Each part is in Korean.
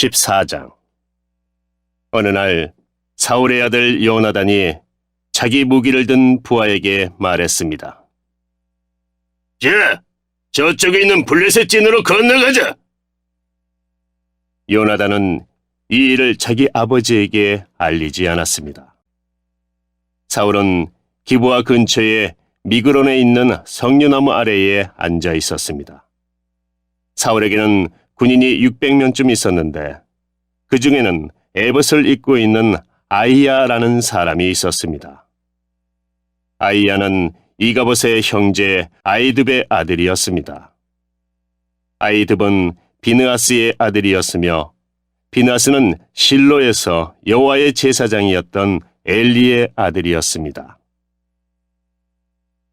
14장. 어느 날 사울의 아들 요나단이 자기 무기를 든 부하에게 말했습니다. 자, 저쪽에 있는 블레셋 진으로 건너가자. 요나단은 이 일을 자기 아버지에게 알리지 않았습니다. 사울은 기브아 근처에 미그론에 있는 석류나무 아래에 앉아 있었습니다. 사울에게는 군인이 600명쯤 있었는데 그 중에는 에봇을 입고 있는 아히야라는 사람이 있었습니다. 아히야는 이가봇의 형제 아히듭의 아들이었습니다. 아히듭은 비느하스의 아들이었으며 비느하스는 실로에서 여호와의 제사장이었던 엘리의 아들이었습니다.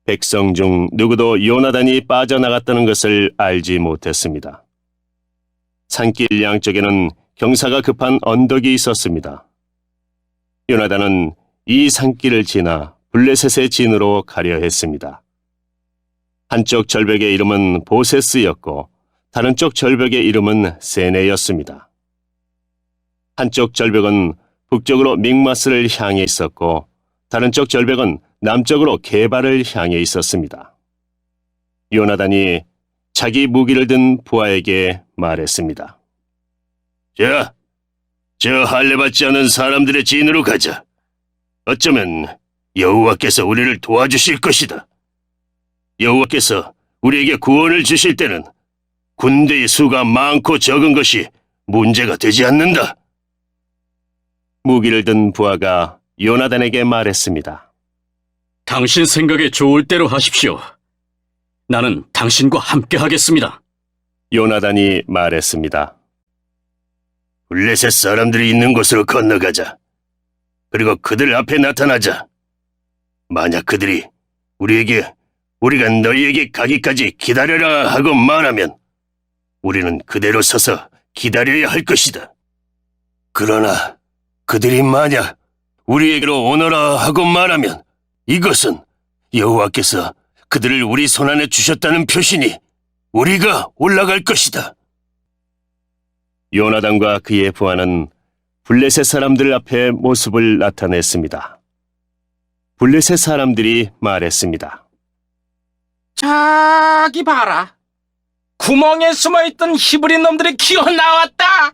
백성 중 누구도 요나단이 빠져나갔다는 것을 알지 못했습니다. 산길 양쪽에는 경사가 급한 언덕이 있었습니다. 요나단은 이 산길을 지나 블레셋의 진으로 가려 했습니다. 한쪽 절벽의 이름은 보세스였고 다른 쪽 절벽의 이름은 세네였습니다. 한쪽 절벽은 북쪽으로 믹마스를 향해 있었고 다른 쪽 절벽은 남쪽으로 게발을 향해 있었습니다. 요나단이 자기 무기를 든 부하에게 말했습니다. 자, 저 할례받지 않은 사람들의 진으로 가자. 어쩌면 여호와께서 우리를 도와주실 것이다. 여호와께서 우리에게 구원을 주실 때는 군대의 수가 많고 적은 것이 문제가 되지 않는다. 무기를 든 부하가 요나단에게 말했습니다. 당신 생각에 좋을 대로 하십시오. 나는 당신과 함께 하겠습니다. 요나단이 말했습니다. 블레셋 사람들이 있는 곳으로 건너가자. 그리고 그들 앞에 나타나자. 만약 그들이 우리가 너희에게 가기까지 기다려라 하고 말하면 우리는 그대로 서서 기다려야 할 것이다. 그러나 그들이 만약 우리에게로 오너라 하고 말하면 이것은 여호와께서 그들을 우리 손안에 주셨다는 표시니 우리가 올라갈 것이다. 요나단과 그의 부하는 블레셋 사람들 앞에 모습을 나타냈습니다. 블레셋 사람들이 말했습니다. 저기 봐라. 구멍에 숨어있던 히브리 놈들이 기어 나왔다.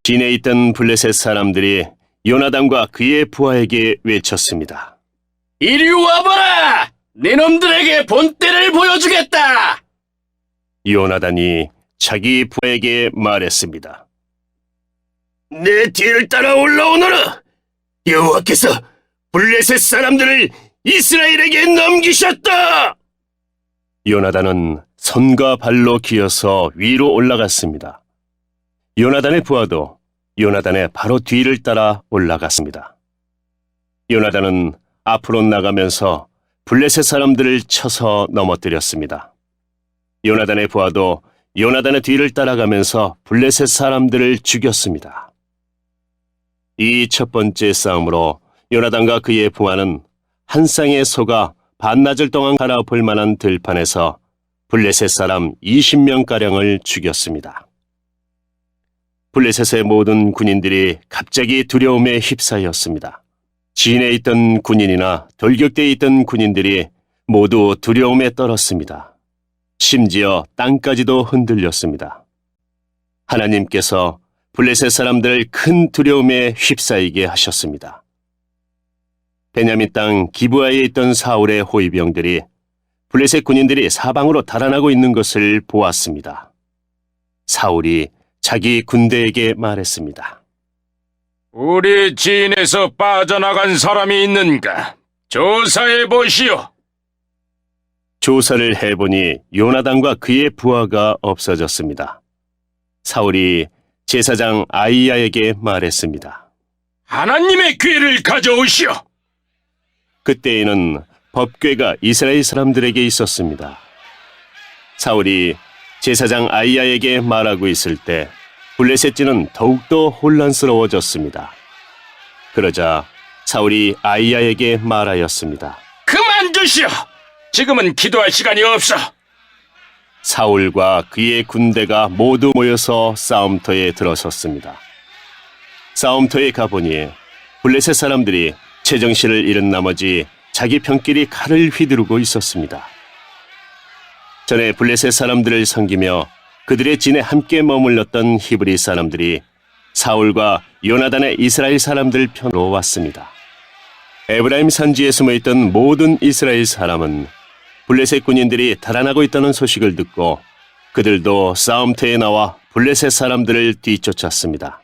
진에 있던 블레셋 사람들이 요나단과 그의 부하에게 외쳤습니다. 이리 와봐라! 네 놈들에게 본때를 보여주겠다! 요나단이 자기 부하에게 말했습니다. 내 뒤를 따라 올라오너라. 여호와께서 블레셋 사람들을 이스라엘에게 넘기셨다. 요나단은 손과 발로 기어서 위로 올라갔습니다. 요나단의 부하도 요나단의 바로 뒤를 따라 올라갔습니다. 요나단은 앞으로 나가면서 블레셋 사람들을 쳐서 넘어뜨렸습니다. 요나단의 부하도 요나단의 뒤를 따라가면서 블레셋 사람들을 죽였습니다. 이 첫 번째 싸움으로 요나단과 그의 부하는 한 쌍의 소가 반나절 동안 갈아엎을 만한 들판에서 블레셋 사람 20명가량을 죽였습니다. 블레셋의 모든 군인들이 갑자기 두려움에 휩싸였습니다. 진에 있던 군인이나 돌격대에 있던 군인들이 모두 두려움에 떨었습니다. 심지어 땅까지도 흔들렸습니다. 하나님께서 블레셋 사람들을 큰 두려움에 휩싸이게 하셨습니다. 베냐민 땅 기브아에 있던 사울의 호위병들이 블레셋 군인들이 사방으로 달아나고 있는 것을 보았습니다. 사울이 자기 군대에게 말했습니다. 우리 진에서 빠져나간 사람이 있는가? 조사해 보시오. 조사를 해보니 요나단과 그의 부하가 없어졌습니다. 사울이 제사장 아히야에게 말했습니다. 하나님의 괴를 가져오시오. 그때에는 법궤가 이스라엘 사람들에게 있었습니다. 사울이 제사장 아히야에게 말하고 있을 때 블레셋진은 더욱더 혼란스러워졌습니다. 그러자 사울이 아히야에게 말하였습니다. 그만두시오. 지금은 기도할 시간이 없어. 사울과 그의 군대가 모두 모여서 싸움터에 들어섰습니다. 싸움터에 가보니 블레셋 사람들이 제정신을 잃은 나머지 자기 편끼리 칼을 휘두르고 있었습니다. 전에 블레셋 사람들을 섬기며 그들의 진에 함께 머물렀던 히브리 사람들이 사울과 요나단의 이스라엘 사람들 편으로 왔습니다. 에브라임 산지에 숨어있던 모든 이스라엘 사람은 블레셋 군인들이 달아나고 있다는 소식을 듣고 그들도 싸움터에 나와 블레셋 사람들을 뒤쫓았습니다.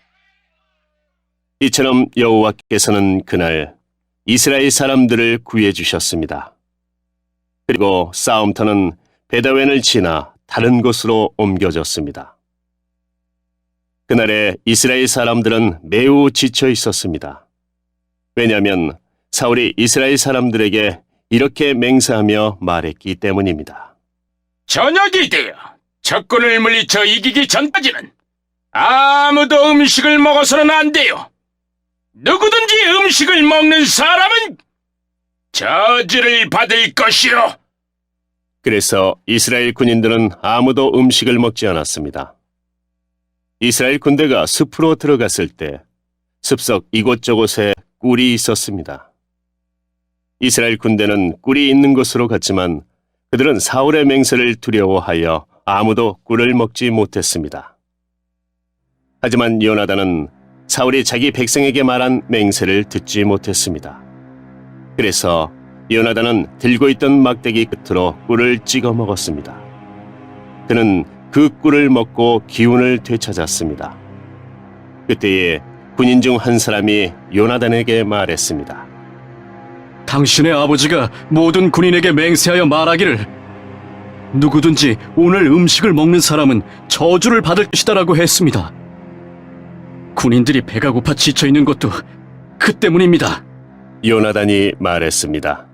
이처럼 여호와께서는 그날 이스라엘 사람들을 구해주셨습니다. 그리고 싸움터는 베다웬을 지나 다른 곳으로 옮겨졌습니다. 그날에 이스라엘 사람들은 매우 지쳐 있었습니다. 왜냐하면 사울이 이스라엘 사람들에게 이렇게 맹세하며 말했기 때문입니다. 저녁이 되어 적군을 물리쳐 이기기 전까지는 아무도 음식을 먹어서는 안 돼요. 누구든지 음식을 먹는 사람은 저주를 받을 것이요. 그래서 이스라엘 군인들은 아무도 음식을 먹지 않았습니다. 이스라엘 군대가 숲으로 들어갔을 때 숲속 이곳저곳에 꿀이 있었습니다. 이스라엘 군대는 꿀이 있는 곳으로 갔지만 그들은 사울의 맹세를 두려워하여 아무도 꿀을 먹지 못했습니다. 하지만 요나단은 사울이 자기 백성에게 말한 맹세를 듣지 못했습니다. 그래서 요나단은 들고 있던 막대기 끝으로 꿀을 찍어 먹었습니다. 그는 그 꿀을 먹고 기운을 되찾았습니다. 그때에 군인 중 한 사람이 요나단에게 말했습니다. 당신의 아버지가 모든 군인에게 맹세하여 말하기를 누구든지 오늘 음식을 먹는 사람은 저주를 받을 것이다라고 했습니다. 군인들이 배가 고파 지쳐 있는 것도 그 때문입니다. 요나단이 말했습니다.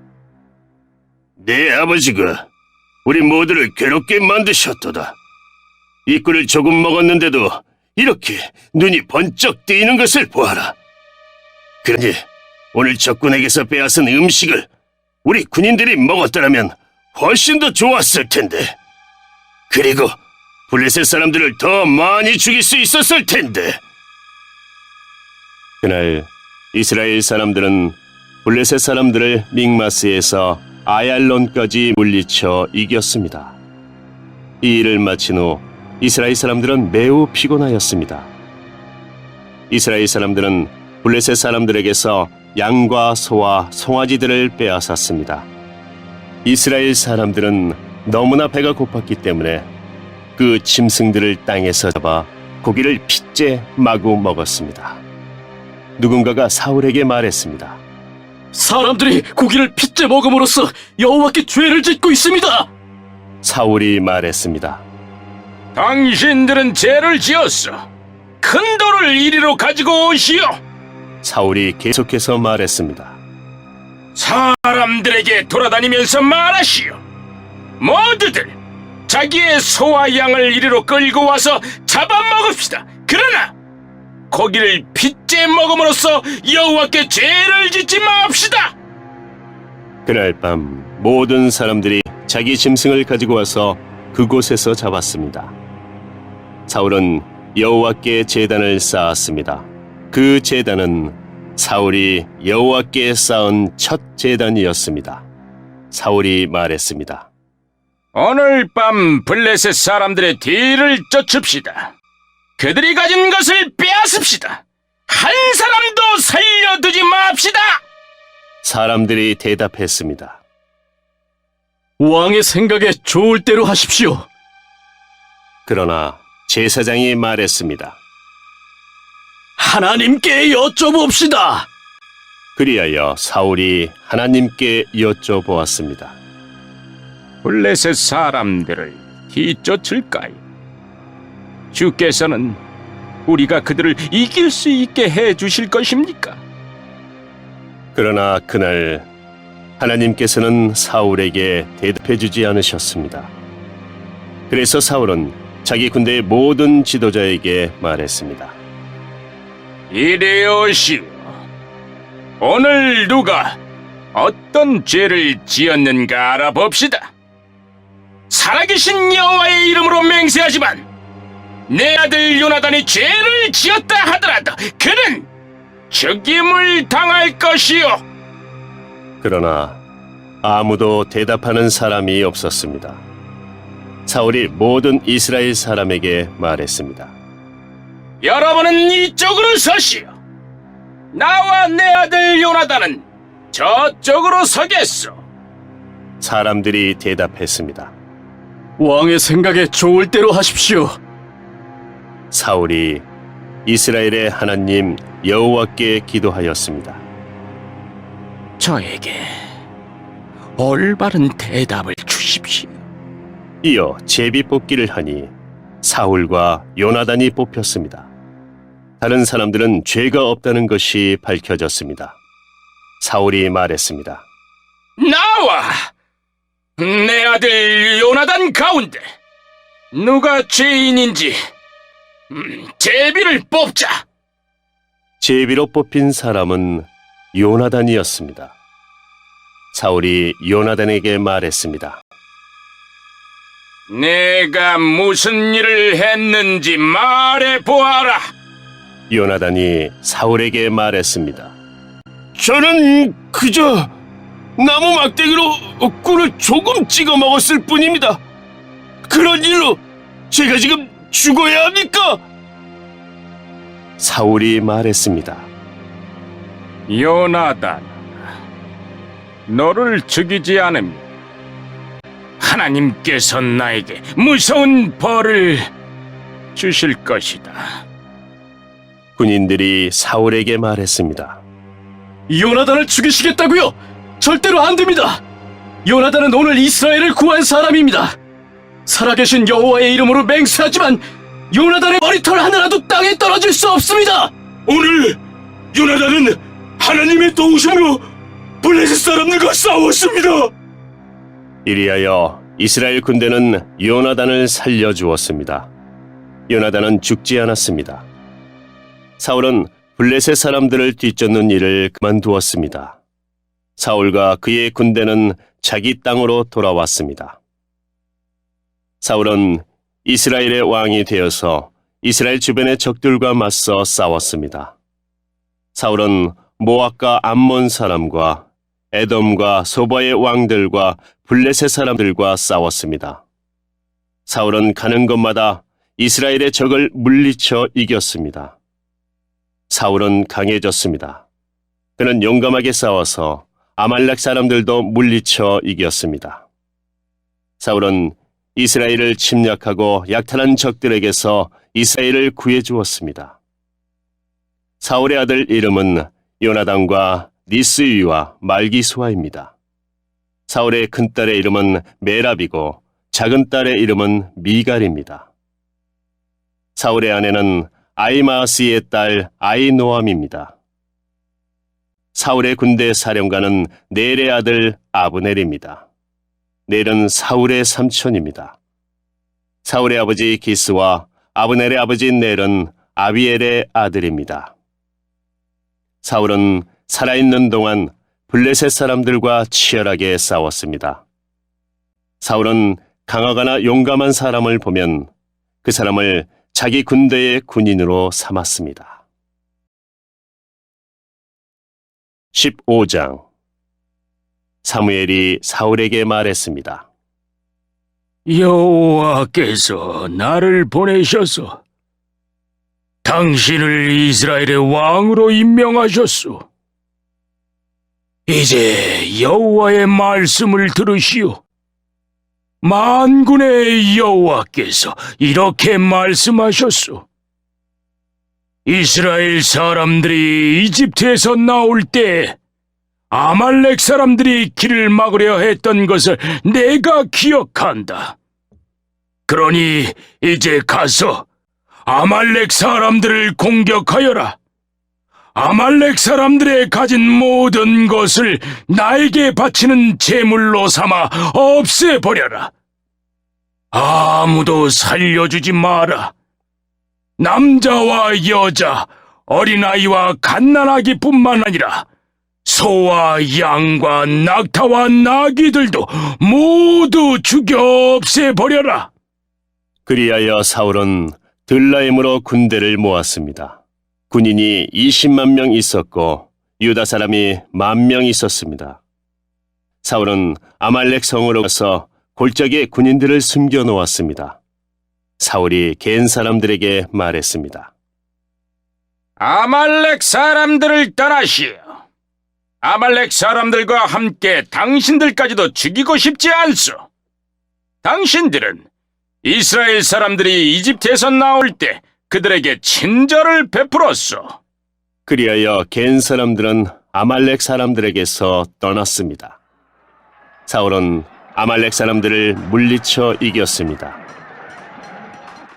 내 아버지가 우리 모두를 괴롭게 만드셨도다. 이 꿀을 조금 먹었는데도 이렇게 눈이 번쩍 뜨이는 것을 보아라. 그러니 오늘 적군에게서 빼앗은 음식을 우리 군인들이 먹었더라면 훨씬 더 좋았을 텐데. 그리고 블레셋 사람들을 더 많이 죽일 수 있었을 텐데. 그날 이스라엘 사람들은 블레셋 사람들을 믹마스에서 아얄론까지 물리쳐 이겼습니다. 이 일을 마친 후 이스라엘 사람들은 매우 피곤하였습니다. 이스라엘 사람들은 블레셋 사람들에게서 양과 소와 송아지들을 빼앗았습니다. 이스라엘 사람들은 너무나 배가 고팠기 때문에 그 짐승들을 땅에서 잡아 고기를 핏째 마구 먹었습니다. 누군가가 사울에게 말했습니다. 사람들이 고기를 핏째 먹음으로써 여호와께 죄를 짓고 있습니다. 사울이 말했습니다. 당신들은 죄를 지었어. 큰 돌을 이리로 가지고 오시오. 사울이 계속해서 말했습니다. 사람들에게 돌아다니면서 말하시오. 모두들 자기의 소와 양을 이리로 끌고 와서 잡아먹읍시다. 그러나 고기를 핏째 먹음으로써 여호와께 죄를 짓지 맙시다. 그날 밤 모든 사람들이 자기 짐승을 가지고 와서 그곳에서 잡았습니다. 사울은 여호와께 제단을 쌓았습니다. 그 제단은 사울이 여호와께 쌓은 첫 제단이었습니다. 사울이 말했습니다. 오늘 밤 블레셋 사람들의 뒤를 쫓읍시다. 그들이 가진 것을 빼앗읍시다. 한 사람도 살려두지 맙시다. 사람들이 대답했습니다. 왕의 생각에 좋을 대로 하십시오. 그러나 제사장이 말했습니다. 하나님께 여쭤봅시다. 그리하여 사울이 하나님께 여쭤보았습니다. 블레셋 사람들을 뒤쫓을까요? 주께서는 우리가 그들을 이길 수 있게 해주실 것입니까? 그러나 그날 하나님께서는 사울에게 대답해주지 않으셨습니다. 그래서 사울은 자기 군대의 모든 지도자에게 말했습니다. 이리 오시오. 오늘 누가 어떤 죄를 지었는가 알아봅시다. 살아계신 여호와의 이름으로 맹세하지만 내 아들 요나단이 죄를 지었다 하더라도 그는 죽임을 당할 것이요. 그러나 아무도 대답하는 사람이 없었습니다. 사울이 모든 이스라엘 사람에게 말했습니다. 여러분은 이쪽으로 서시오. 나와 내 아들 요나단은 저쪽으로 서겠소. 사람들이 대답했습니다. 왕의 생각에 좋을 대로 하십시오. 사울이 이스라엘의 하나님 여호와께 기도하였습니다. 저에게 올바른 대답을 주십시오. 이어 제비 뽑기를 하니 사울과 요나단이 뽑혔습니다. 다른 사람들은 죄가 없다는 것이 밝혀졌습니다. 사울이 말했습니다. 나와 내 아들 요나단 가운데 누가 죄인인지 제비를 뽑자. 제비로 뽑힌 사람은 요나단이었습니다. 사울이 요나단에게 말했습니다. 내가 무슨 일을 했는지 말해보아라. 요나단이 사울에게 말했습니다. 저는 그저 나무 막대기로 꿀을 조금 찍어 먹었을 뿐입니다. 그런 일로 제가 지금 죽어야 합니까? 사울이 말했습니다. 요나단, 너를 죽이지 않으면 하나님께서 나에게 무서운 벌을 주실 것이다. 군인들이 사울에게 말했습니다. 요나단을 죽이시겠다고요? 절대로 안 됩니다. 요나단은 오늘 이스라엘을 구한 사람입니다. 살아계신 여호와의 이름으로 맹세하지만 요나단의 머리털 하나라도 땅에 떨어질 수 없습니다. 오늘 요나단은 하나님의 도우심으로 블레셋 사람들과 싸웠습니다. 이리하여 이스라엘 군대는 요나단을 살려주었습니다. 요나단은 죽지 않았습니다. 사울은 블레셋 사람들을 뒤쫓는 일을 그만두었습니다. 사울과 그의 군대는 자기 땅으로 돌아왔습니다. 사울은 이스라엘의 왕이 되어서 이스라엘 주변의 적들과 맞서 싸웠습니다. 사울은 모압과 암몬 사람과 에돔과 소바의 왕들과 블레셋 사람들과 싸웠습니다. 사울은 가는 곳마다 이스라엘의 적을 물리쳐 이겼습니다. 사울은 강해졌습니다. 그는 용감하게 싸워서 아말렉 사람들도 물리쳐 이겼습니다. 사울은 이스라엘을 침략하고 약탈한 적들에게서 이스라엘을 구해주었습니다. 사울의 아들 이름은 요나단과 니스위와 말기수아입니다. 사울의 큰딸의 이름은 메랍이고 작은 딸의 이름은 미갈입니다. 사울의 아내는 아이마아스의 딸 아이노암입니다. 사울의 군대 사령관은 넬의 아들 아브넬입니다. 넬은 사울의 삼촌입니다. 사울의 아버지 기스와 아브넬의 아버지 넬은 아비엘의 아들입니다. 사울은 살아있는 동안 블레셋 사람들과 치열하게 싸웠습니다. 사울은 강하거나 용감한 사람을 보면 그 사람을 자기 군대의 군인으로 삼았습니다. 15장 사무엘이 사울에게 말했습니다. 여호와께서 나를 보내셔서 당신을 이스라엘의 왕으로 임명하셨소. 이제 여호와의 말씀을 들으시오. 만군의 여호와께서 이렇게 말씀하셨소. 이스라엘 사람들이 이집트에서 나올 때 아말렉 사람들이 길을 막으려 했던 것을 내가 기억한다. 그러니 이제 가서 아말렉 사람들을 공격하여라. 아말렉 사람들의 가진 모든 것을 나에게 바치는 제물로 삼아 없애버려라. 아무도 살려주지 마라. 남자와 여자, 어린아이와 갓난아기뿐만 아니라 소와 양과 낙타와 나귀들도 모두 죽여 없애버려라. 그리하여 사울은 들라임으로 군대를 모았습니다. 군인이 20만 명 있었고 유다 사람이 10,000명 있었습니다. 사울은 아말렉 성으로 가서 골짜기에 군인들을 숨겨 놓았습니다. 사울이 겐 사람들에게 말했습니다. 아말렉 사람들을 떠나시오. 아말렉 사람들과 함께 당신들까지도 죽이고 싶지 않소. 당신들은 이스라엘 사람들이 이집트에서 나올 때 그들에게 친절을 베풀었소. 그리하여 겐 사람들은 아말렉 사람들에게서 떠났습니다. 사울은 아말렉 사람들을 물리쳐 이겼습니다.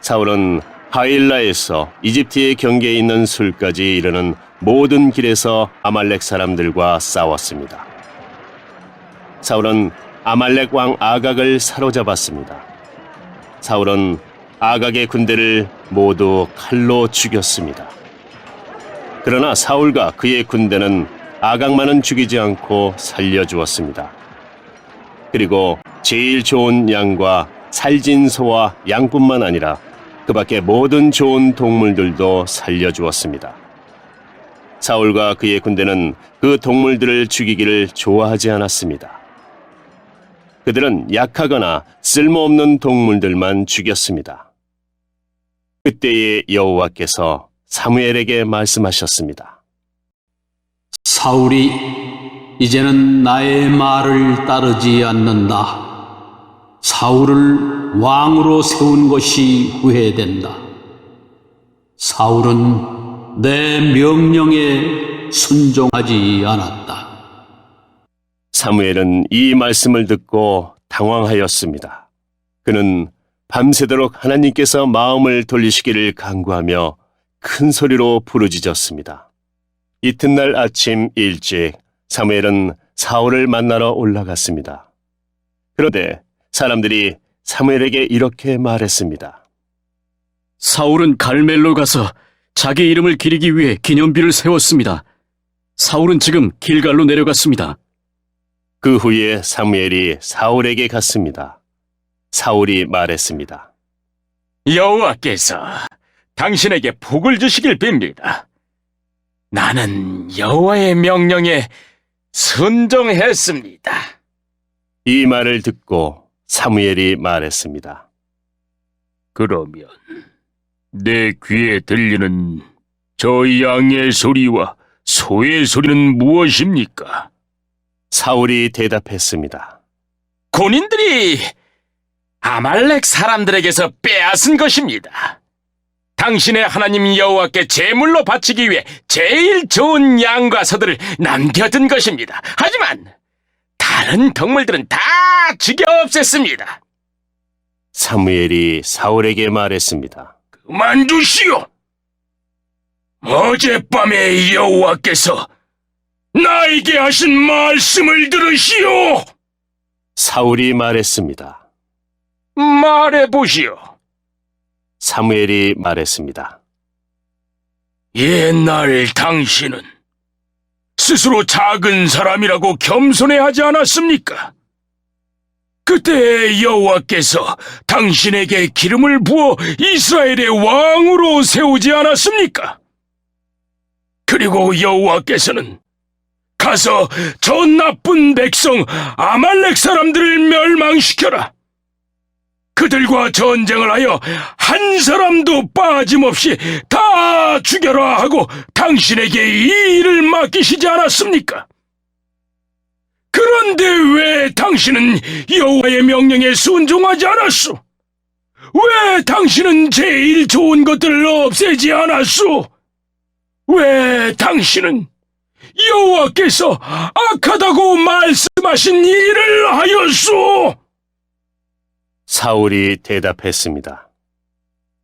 사울은 하일라에서 이집트의 경계에 있는 술까지 이르는 모든 길에서 아말렉 사람들과 싸웠습니다. 사울은 아말렉 왕 아각을 사로잡았습니다. 사울은 아각의 군대를 모두 칼로 죽였습니다. 그러나 사울과 그의 군대는 아각만은 죽이지 않고 살려주었습니다. 그리고 제일 좋은 양과 살진 소와 양뿐만 아니라 그 밖에 모든 좋은 동물들도 살려주었습니다. 사울과 그의 군대는 그 동물들을 죽이기를 좋아하지 않았습니다. 그들은 약하거나 쓸모없는 동물들만 죽였습니다. 그때에 여호와께서 사무엘에게 말씀하셨습니다. 사울이 이제는 나의 말을 따르지 않는다. 사울을 왕으로 세운 것이 후회된다. 사울은 내 명령에 순종하지 않았다. 사무엘은 이 말씀을 듣고 당황하였습니다. 그는 밤새도록 하나님께서 마음을 돌리시기를 간구하며 큰 소리로 부르짖었습니다. 이튿날 아침 일찍 사무엘은 사울을 만나러 올라갔습니다. 그런데 사람들이 사무엘에게 이렇게 말했습니다. 사울은 갈멜로 가서 자기 이름을 기리기 위해 기념비를 세웠습니다. 사울은 지금 길갈로 내려갔습니다. 그 후에 사무엘이 사울에게 갔습니다. 사울이 말했습니다. 여호와께서 당신에게 복을 주시길 빕니다. 나는 여호와의 명령에 순종했습니다. 이 말을 듣고 사무엘이 말했습니다. 그러면 내 귀에 들리는 저 양의 소리와 소의 소리는 무엇입니까? 사울이 대답했습니다. 군인들이 아말렉 사람들에게서 빼앗은 것입니다. 당신의 하나님 여호와께 제물로 바치기 위해 제일 좋은 양과 소들을 남겨둔 것입니다. 하지만 다른 동물들은 다 죽여 없앴습니다. 사무엘이 사울에게 말했습니다. 그만두시오. 어젯밤에 여호와께서 나에게 하신 말씀을 들으시오. 사울이 말했습니다. 말해보시오. 사무엘이 말했습니다. 옛날 당신은 스스로 작은 사람이라고 겸손해하지 않았습니까? 그때 여호와께서 당신에게 기름을 부어 이스라엘의 왕으로 세우지 않았습니까? 그리고 여호와께서는 가서 저 나쁜 백성 아말렉 사람들을 멸망시켜라. 그들과 전쟁을 하여 한 사람도 빠짐없이 다 죽여라 하고 당신에게 이 일을 맡기시지 않았습니까? 그런데 왜 당신은 여호와의 명령에 순종하지 않았소? 왜 당신은 제일 좋은 것들을 없애지 않았소? 왜 당신은 여호와께서 악하다고 말씀하신 일을 하였소? 사울이 대답했습니다.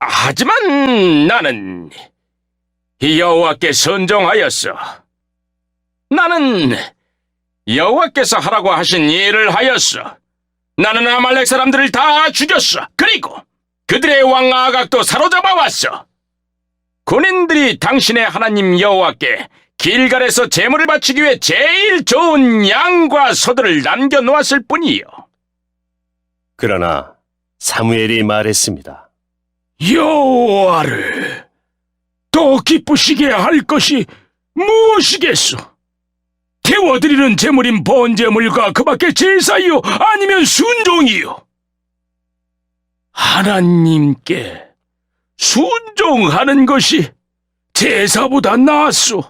하지만 나는 여호와께 순종하였어. 나는 여호와께서 하라고 하신 일을 하였어. 나는 아말렉 사람들을 다 죽였어. 그리고 그들의 왕 아각도 사로잡아 왔어. 군인들이 당신의 하나님 여호와께 길갈에서 제물을 바치기 위해 제일 좋은 양과 소들을 남겨놓았을 뿐이요. 그러나 사무엘이 말했습니다. 여호와를 더 기쁘시게 할 것이 무엇이겠소? 태워드리는 제물인 번제물과 그 밖에 제사이요 아니면 순종이요? 하나님께 순종하는 것이 제사보다 나았소.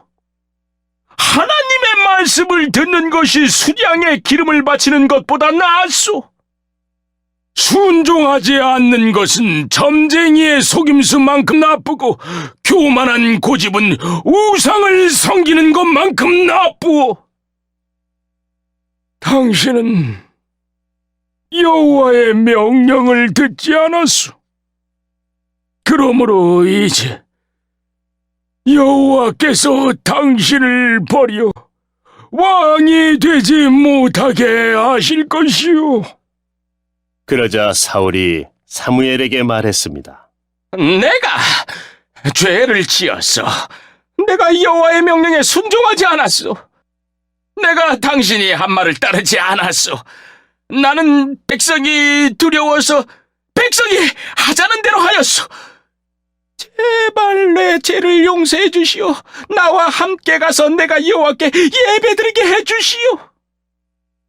하나님의 말씀을 듣는 것이 수량의 기름을 바치는 것보다 나았소. 순종하지 않는 것은 점쟁이의 속임수만큼 나쁘고 교만한 고집은 우상을 섬기는 것만큼 나쁘오. 당신은 여호와의 명령을 듣지 않았소. 그러므로 이제 여호와께서 당신을 버려 왕이 되지 못하게 하실 것이오. 그러자 사울이 사무엘에게 말했습니다. 내가 죄를 지었어. 내가 여호와의 명령에 순종하지 않았소. 내가 당신이 한 말을 따르지 않았소. 나는 백성이 두려워서 백성이 하자는 대로 하였소. 제발 내 죄를 용서해 주시오. 나와 함께 가서 내가 여호와께 예배드리게 해 주시오.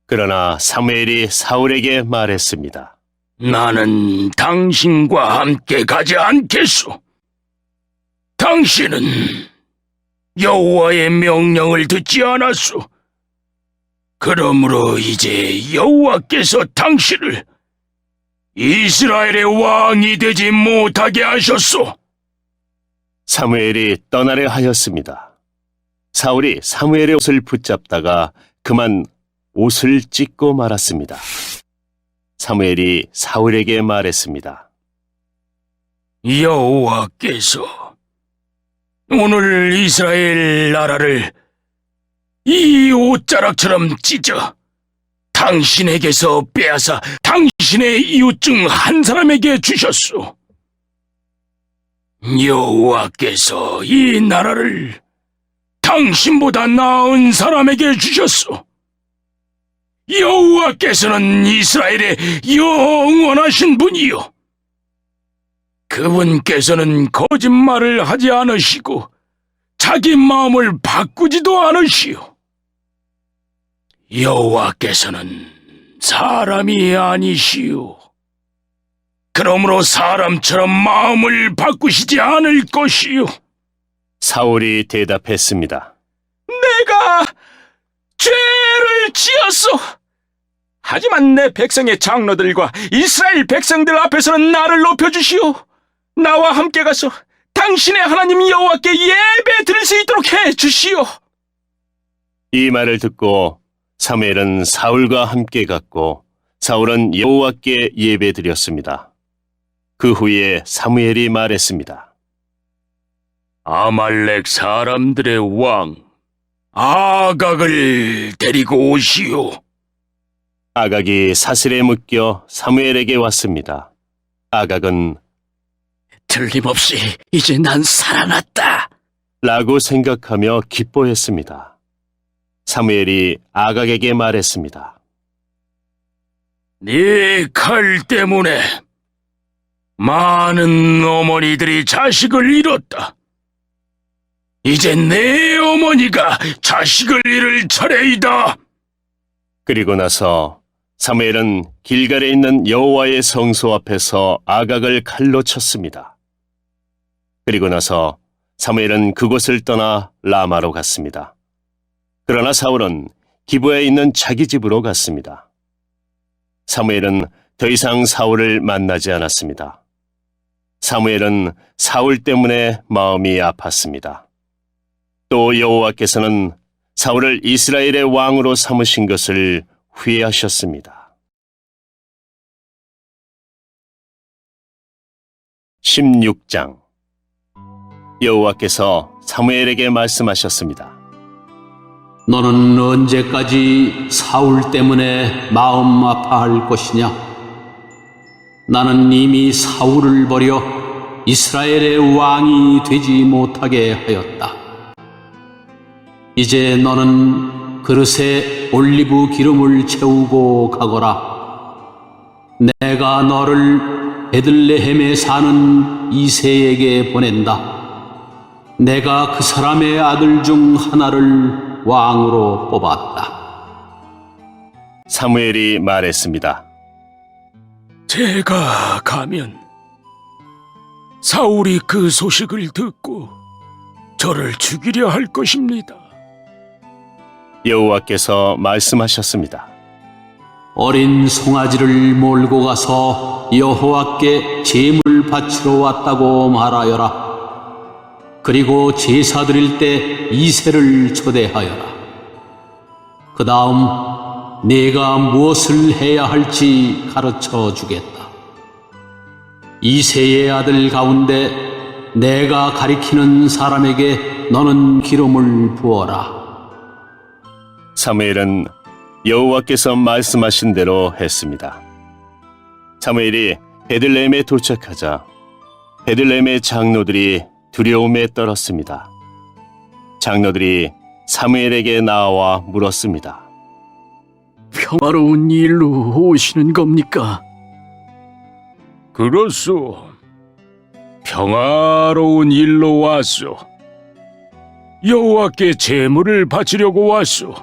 그러나 사무엘이 사울에게 말했습니다. 나는 당신과 함께 가지 않겠소. 당신은 여호와의 명령을 듣지 않았소. 그러므로 이제 여호와께서 당신을 이스라엘의 왕이 되지 못하게 하셨소. 사무엘이 떠나려 하였습니다. 사울이 사무엘의 옷을 붙잡다가 그만 옷을 찢고 말았습니다. 사무엘이 사울에게 말했습니다. 여호와께서 오늘 이스라엘 나라를 이 옷자락처럼 찢어 당신에게서 빼앗아 당신의 이웃 중 한 사람에게 주셨소. 여호와께서 이 나라를 당신보다 나은 사람에게 주셨소. 여호와께서는 이스라엘의 영원하신 분이요. 그분께서는 거짓말을 하지 않으시고 자기 마음을 바꾸지도 않으시오. 여호와께서는 사람이 아니시오. 그러므로 사람처럼 마음을 바꾸시지 않을 것이요. 사울이 대답했습니다. 내가 죄를 지었소. 하지만 내 백성의 장로들과 이스라엘 백성들 앞에서는 나를 높여주시오. 나와 함께 가서 당신의 하나님 여호와께 예배 드릴 수 있도록 해주시오. 이 말을 듣고 사무엘은 사울과 함께 갔고 사울은 여호와께 예배드렸습니다. 그 후에 사무엘이 말했습니다. 아말렉 사람들의 왕 아각을 데리고 오시오. 아각이 사슬에 묶여 사무엘에게 왔습니다. 아각은 틀림없이 이제 난 살아났다. 라고 생각하며 기뻐했습니다. 사무엘이 아각에게 말했습니다. 네 칼 때문에 많은 어머니들이 자식을 잃었다. 이제 내 어머니가 자식을 잃을 차례이다. 그리고 나서 사무엘은 길갈에 있는 여호와의 성소 앞에서 아각을 칼로 쳤습니다. 그리고 나서 사무엘은 그곳을 떠나 라마로 갔습니다. 그러나 사울은 기브아에 있는 자기 집으로 갔습니다. 사무엘은 더 이상 사울을 만나지 않았습니다. 사무엘은 사울 때문에 마음이 아팠습니다. 또 여호와께서는 사울을 이스라엘의 왕으로 삼으신 것을 후회하셨습니다. 16장 여호와께서 사무엘에게 말씀하셨습니다. 너는 언제까지 사울 때문에 마음 아파할 것이냐? 나는 이미 사울을 버려 이스라엘의 왕이 되지 못하게 하였다. 이제 너는 그릇에 올리브 기름을 채우고 가거라. 내가 너를 베들레헴에 사는 이새에게 보낸다. 내가 그 사람의 아들 중 하나를 왕으로 뽑았다. 사무엘이 말했습니다. 제가 가면 사울이 그 소식을 듣고 저를 죽이려 할 것입니다. 여호와께서 말씀하셨습니다. 어린 송아지를 몰고 가서 여호와께 제물 바치러 왔다고 말하여라. 그리고 제사 드릴 때 이새를 초대하여라. 그 다음 네가 무엇을 해야 할지 가르쳐 주겠다. 이새의 아들 가운데 내가 가리키는 사람에게 너는 기름을 부어라. 사무엘은 여호와께서 말씀하신 대로 했습니다. 사무엘이 베들레헴에 도착하자 베들레헴의 장로들이 두려움에 떨었습니다. 장로들이 사무엘에게 나와 물었습니다. 평화로운 일로 오시는 겁니까? 그렇소. 평화로운 일로 왔소. 여호와께 제물을 바치려고 왔소.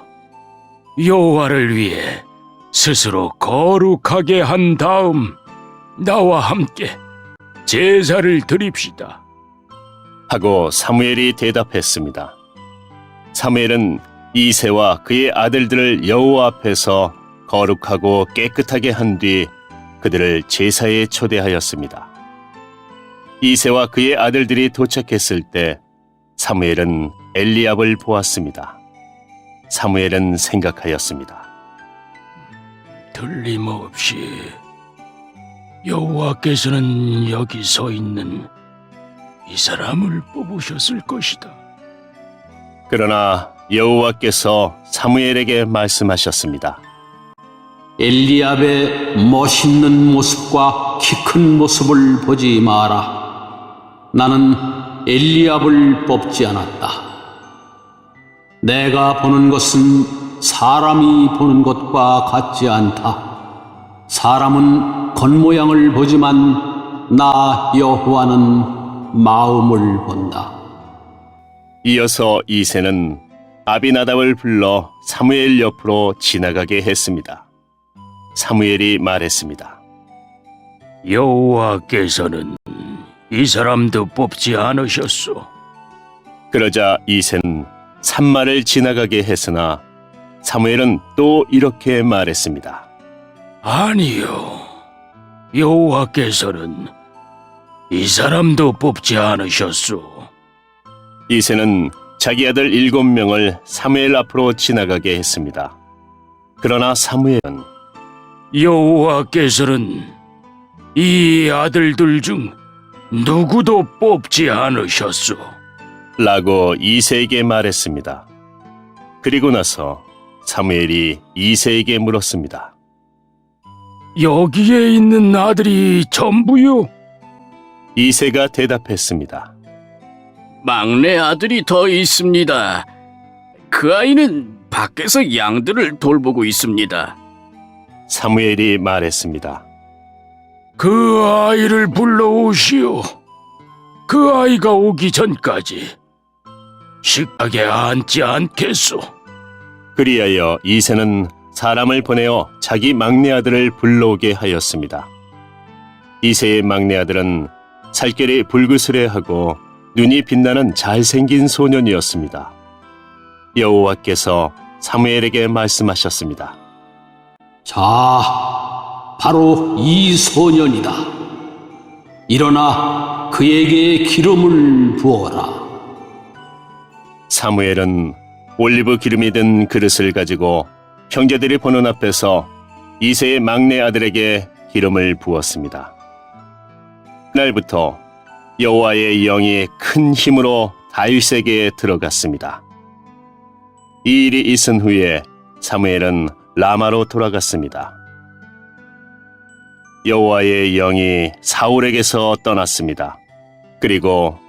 여호와를 위해 스스로 거룩하게 한 다음 나와 함께 제사를 드립시다. 하고 사무엘이 대답했습니다. 사무엘은 이새와 그의 아들들을 여호와 앞에서 거룩하고 깨끗하게 한 뒤 그들을 제사에 초대하였습니다. 이새와 그의 아들들이 도착했을 때 사무엘은 엘리압을 보았습니다. 사무엘은 생각하였습니다. 틀림없이 여호와께서는 여기 서 있는 이 사람을 뽑으셨을 것이다. 그러나 여호와께서 사무엘에게 말씀하셨습니다. 엘리압의 멋있는 모습과 키 큰 모습을 보지 마라. 나는 엘리압을 뽑지 않았다. 내가 보는 것은 사람이 보는 것과 같지 않다. 사람은 겉모양을 보지만 나 여호와는 마음을 본다. 이어서 이새는 아비나답을 불러 사무엘 옆으로 지나가게 했습니다. 사무엘이 말했습니다. 여호와께서는 이 사람도 뽑지 않으셨소. 그러자 이새는 산마를 지나가게 했으나 사무엘은 또 이렇게 말했습니다. 아니요. 여호와께서는 이 사람도 뽑지 않으셨소. 이새는 자기 아들 7명을 사무엘 앞으로 지나가게 했습니다. 그러나 사무엘은 여호와께서는 이 아들들 중 누구도 뽑지 않으셨소. 라고 이새에게 말했습니다. 그리고 나서 사무엘이 이새에게 물었습니다. 여기에 있는 아들이 전부요? 이새가 대답했습니다. 막내 아들이 더 있습니다. 그 아이는 밖에서 양들을 돌보고 있습니다. 사무엘이 말했습니다. 그 아이를 불러오시오. 그 아이가 오기 전까지 식탁에 앉지 않겠소. 그리하여 이새는 사람을 보내어 자기 막내 아들을 불러오게 하였습니다. 이새의 막내 아들은 살결이 붉으스레하고 눈이 빛나는 잘생긴 소년이었습니다. 여호와께서 사무엘에게 말씀하셨습니다. 자, 바로 이 소년이다. 일어나 그에게 기름을 부어라. 사무엘은 올리브 기름이 든 그릇을 가지고 형제들이 보는 앞에서 이새의 막내 아들에게 기름을 부었습니다. 그날부터 여호와의 영이 큰 힘으로 다윗에게 들어갔습니다. 이 일이 있은 후에 사무엘은 라마로 돌아갔습니다. 여호와의 영이 사울에게서 떠났습니다. 그리고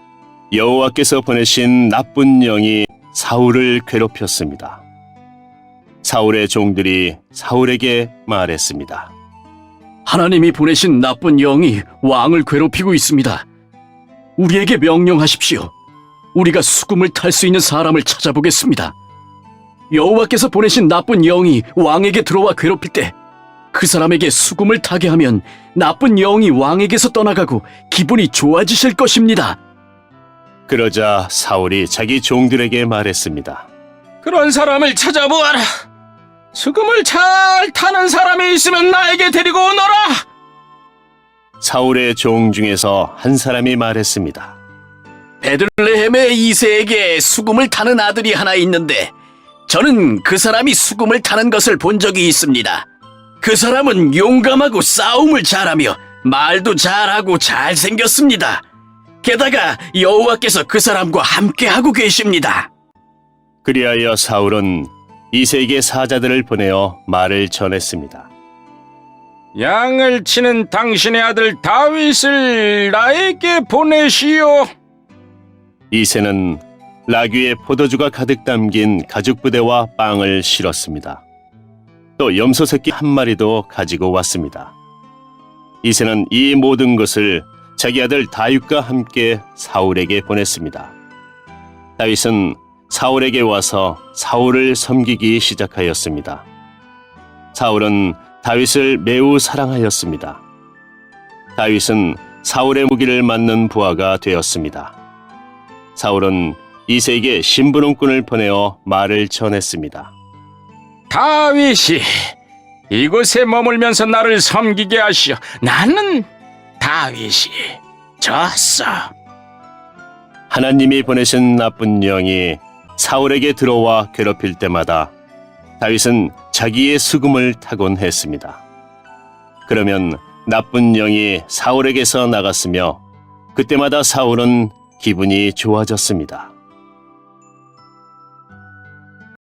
여호와께서 보내신 나쁜 영이 사울을 괴롭혔습니다. 사울의 종들이 사울에게 말했습니다. 하나님이 보내신 나쁜 영이 왕을 괴롭히고 있습니다. 우리에게 명령하십시오. 우리가 수금을 탈 수 있는 사람을 찾아보겠습니다. 여호와께서 보내신 나쁜 영이 왕에게 들어와 괴롭힐 때 그 사람에게 수금을 타게 하면 나쁜 영이 왕에게서 떠나가고 기분이 좋아지실 것입니다. 그러자 사울이 자기 종들에게 말했습니다. 그런 사람을 찾아보아라. 수금을 잘 타는 사람이 있으면 나에게 데리고 오너라. 사울의 종 중에서 한 사람이 말했습니다. 베들레헴의 이새에게 수금을 타는 아들이 하나 있는데 저는 그 사람이 수금을 타는 것을 본 적이 있습니다. 그 사람은 용감하고 싸움을 잘하며 말도 잘하고 잘생겼습니다. 게다가 여호와께서 그 사람과 함께하고 계십니다. 그리하여 사울은 이새에게 사자들을 보내어 말을 전했습니다. 양을 치는 당신의 아들 다윗을 나에게 보내시오. 이새는 라귀에 포도주가 가득 담긴 가죽 부대와 빵을 실었습니다. 또 염소 새끼 한 마리도 가지고 왔습니다. 이새는 이 모든 것을 자기 아들 다윗과 함께 사울에게 보냈습니다. 다윗은 사울에게 와서 사울을 섬기기 시작하였습니다. 사울은 다윗을 매우 사랑하였습니다. 다윗은 사울의 무기를 맞는 부하가 되었습니다. 사울은 이새에게 심부름꾼을 보내어 말을 전했습니다. 다윗이 이곳에 머물면서 나를 섬기게 하시오. 나는 다윗이 졌어. 하나님이 보내신 나쁜 영이 사울에게 들어와 괴롭힐 때마다 다윗은 자기의 수금을 타곤 했습니다. 그러면 나쁜 영이 사울에게서 나갔으며 그때마다 사울은 기분이 좋아졌습니다.